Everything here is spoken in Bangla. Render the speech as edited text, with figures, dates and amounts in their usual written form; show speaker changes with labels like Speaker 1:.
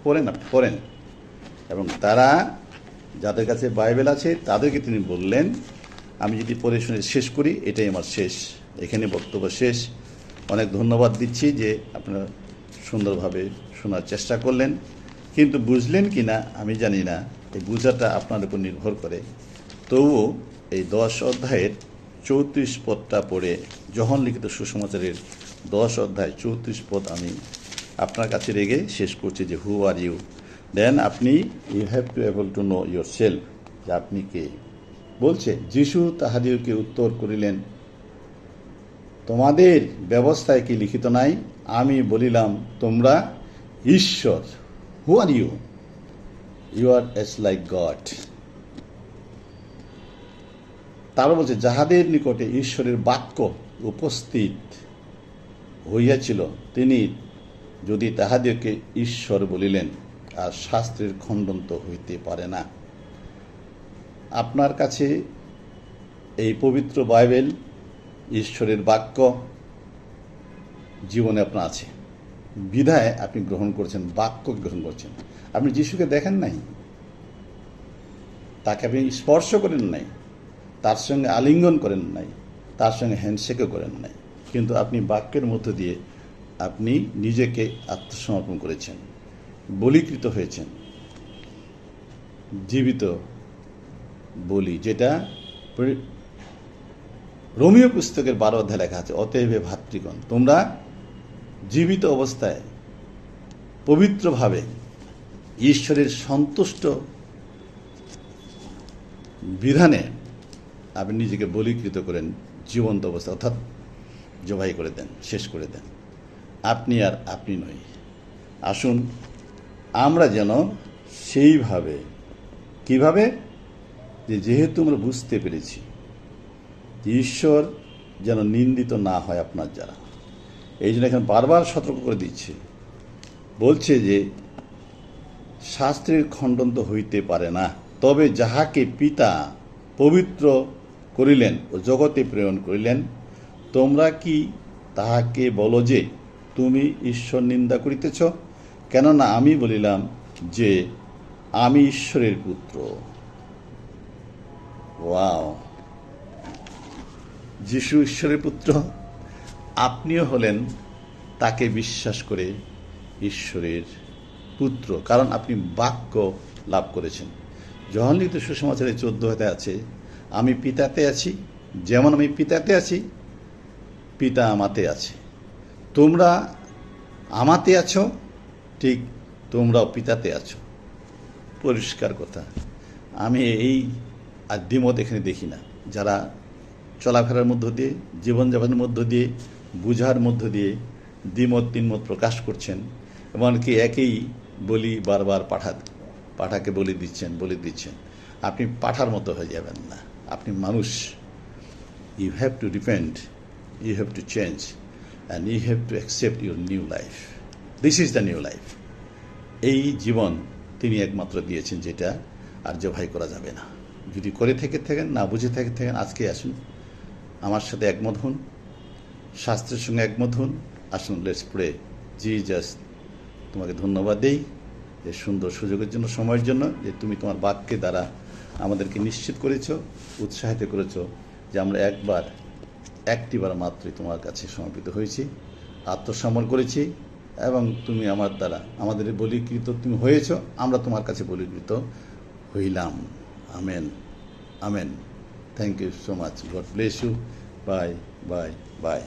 Speaker 1: পড়েন, আপনি পড়েন। এবং তারা যাদের কাছে বাইবেল আছে তাদেরকে তিনি বললেন, আমি যদি পড়ে শুনে শেষ করি, এটাই আমার শেষ, এখানে বক্তব্য শেষ। অনেক ধন্যবাদ দিচ্ছি যে আপনারা সুন্দরভাবে শোনার চেষ্টা করলেন, কিন্তু বুঝলেন কি না আমি জানি না, এই বোঝাটা আপনার উপর নির্ভর করে। তবুও এই 10 অধ্যায়ের 34 পদটা পড়ে, যোহন লিখিত সুসমাচারের 10 অধ্যায় 34 পদ আমি আপনার কাছে রেখে শেষ করছি যে হু আর ইউ। দেন আপনি you have to able to know yourself, যে আপনি কে। বলছে, যিশু তাহাদিওকে উত্তর করিলেন, তোমাদের ব্যবস্থায় কি লিখিত নাই, আমি বলিলাম তোমরা ঈশ্বর। Who are you? You are as like God. তারপর বলছে, যাহাদের নিকটে ঈশ্বরের বাক্য উপস্থিত হইয়াছিল, তিনি যদি তাহাদেরকে ঈশ্বর বলিলেন, আর শাস্ত্রের খণ্ডন তো হইতে পারে না। আপনার কাছে এই পবিত্র বাইবেল, ঈশ্বরের বাক্য জীবনে আপনার আছে, বিধায় আপনি গ্রহণ করছেন, বাক্য গ্রহণ করছেন। আপনি যিশুকে দেখেন নাই, তাকে আপনি স্পর্শ করেন নাই, তার সঙ্গে আলিঙ্গন করেন নাই, তার সঙ্গে হ্যান্ডশেকও করেন নাই, কিন্তু আপনি বাক্যের মধ্য দিয়ে আপনি নিজেকে আত্মসমর্পণ করেছেন, বলীকৃত হয়েছেন, জীবিত বলি, যেটা রোমীয় পুস্তকের 12 অধ্যায় লেখা আছে, অতএব হে ভাতৃগণ, তোমরা জীবিত অবস্থায় পবিত্রভাবে ঈশ্বরের সন্তুষ্ট বিধানে আপনি নিজেকে বলীকৃত করেন, জীবন্ত অবস্থা, অর্থাৎ জবাই করে দেন, শেষ করে দেন। আপনি আর আপনি নই। আসুন আমরা যেন সেইভাবে, কিভাবে, যেহেতু আমরা বুঝতে পেরেছি ঈশ্বর যেন নিন্দিত না হয় আপনার দ্বারা, এই জন্য এখানে বারবার সতর্ক করে দিচ্ছে, বলছে যে শাস্ত্রের খণ্ডন তো হইতে পারে না, তবে যাহাকে পিতা পবিত্র করিলেন ও জগতে প্রেরণ করিলেন, তোমরা কি তাহাকে বলো যে তুমি ঈশ্বর নিন্দা করিতেছ? কেননা আমি বলিলাম যে আমি ঈশ্বরের পুত্র। ওয়াও! যিশু ঈশ্বরের পুত্র, আপনিও হলেন তাকে বিশ্বাস করে ঈশ্বরের পুত্র, কারণ আপনি বাক্য লাভ করেছেন। যোহন লিখিত সুসমাচারে 14 অধ্যায় আছে, আমি পিতাতে আছি, যেমন আমি পিতাতে আছি, পিতা আমাতে আছে। তোমরা আমাতে আছো, ঠিক তোমরাও পিতাতে আছো। পরিষ্কার কথা। আমি এই আর দ্বিমত এখানে দেখি না। যারা চলাফেরার মধ্য দিয়ে, জীবনযাপনের মধ্য দিয়ে, বুঝার মধ্য দিয়ে দ্বিমত তিনমত প্রকাশ করছেন, এমনকি একই বলি বারবার পাঠাকে বলি দিচ্ছেন, আপনি পাঠার মতো হয়ে যাবেন না। আপনি মানুষ। You have to repent, you have to change, and you have to accept your new life. This is the new life. এই জীবন তিনি একমাত্র দিয়েছেন, যেটা আর জবাই করা যাবে না। যদি করে থেকে থাকেন, না বুঝে থেকে থাকেন, আজকে আসুন আমার সাথে একমত হন, শাস্ত্রের সঙ্গে একমত হন। আসুন, লেটস প্রে। জিজাস, তোমাকে ধন্যবাদ দেই এই সুন্দর সুযোগের জন্য, সময়ের জন্য, যে তুমি তোমার বাক্যের দ্বারা আমাদেরকে নিশ্চিত করেছো, উৎসাহিত করেছো যে আমরা একটিবার মাত্রই তোমার কাছে সমর্পিত হয়েছি, আত্মসমর্পণ করেছি, এবং তুমি আমার দ্বারা আমাদের বলীকৃত তুমি হয়েছ, আমরা তোমার কাছে বলীকৃত হইলাম। Amen, amen. Thank you so much. God bless you. Bye bye by.